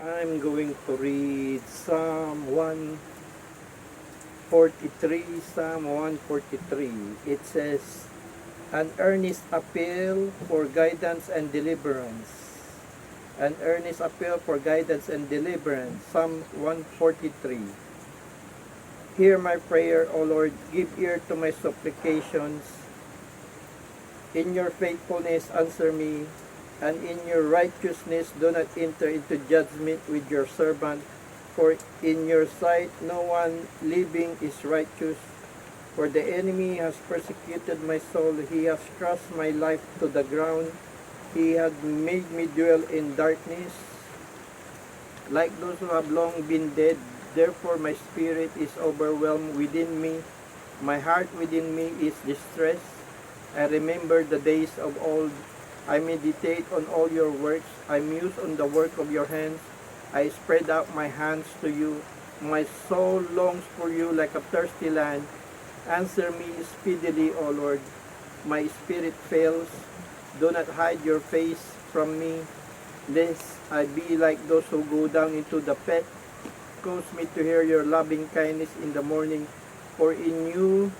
I'm going to read Psalm 143. Psalm 143. It says, an earnest appeal for guidance and deliverance. An earnest appeal for guidance and deliverance. Psalm 143. Hear my prayer, O Lord. Give ear to my supplications. In your faithfulness, answer me. And in your righteousness, do not enter into judgment with your servant. For in your sight, no one living is righteous. For the enemy has persecuted my soul. He has crushed my life to the ground. He had made me dwell in darkness, like those who have long been dead. Therefore my spirit is overwhelmed within me. My heart within me is distressed. I remember the days of old. I meditate on all your works. I muse on the work of your hands. I spread out my hands to you. My soul longs for you like a thirsty land. Answer me speedily, O Lord. My spirit fails. Do not hide your face from me, lest I be like those who go down into the pit. Cause me to hear your loving kindness in the morning, for in you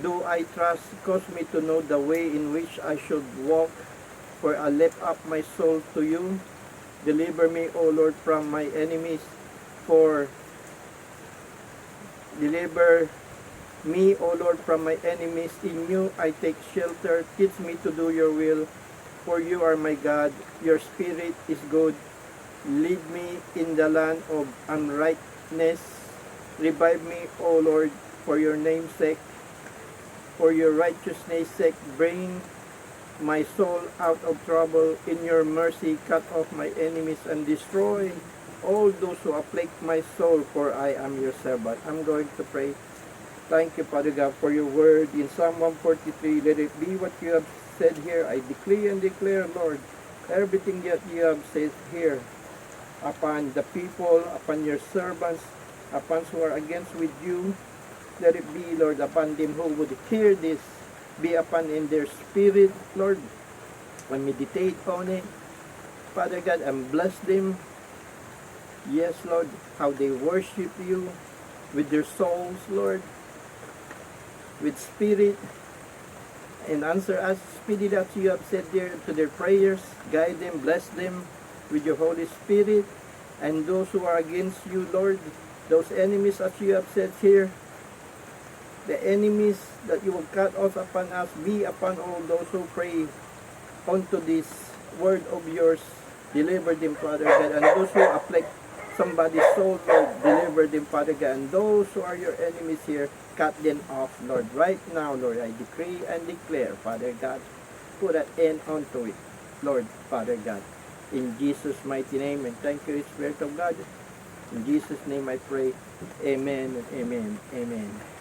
do I trust. Cause me to know the way in which I should walk, for I lift up my soul to you. Deliver me, O Lord, from my enemies, for deliver me, O Lord, from my enemies. In you I take shelter. Teach me to do your will, for you are my God. Your spirit is good. Lead me in the land of uprightness. Revive me, O Lord, for your name's sake. For your righteousness' sake, bring my soul out of trouble. In your mercy, cut off my enemies and destroy all those who afflict my soul, for I am your servant. I'm going to pray. Thank you, Father God, for your word in Psalm 143. Let it be what you have said here. I decree and declare, Lord, everything that you have said here upon the people, upon your servants, upon who are against with you. Let it be, Lord, upon them who would hear this, be upon in their spirit, Lord, and meditate on it. Father God, and bless them. Yes, Lord, how they worship you with their souls, Lord, with spirit, and answer us speedily as you have said there to their prayers. Guide them, bless them with your Holy Spirit, and those who are against you, Lord, those enemies as you have said here, the enemies that you will cut off upon us, be upon all those who pray unto this word of yours. Deliver them, Father God, and those who afflict somebody's soul, Lord, deliver them, Father God, and those who are your enemies here, cut them off, Lord. Right now, Lord, I decree and declare, Father God, put an end unto it, Lord, Father God, in Jesus' mighty name. And thank you, Spirit of God. In Jesus' name I pray. Amen and amen. Amen.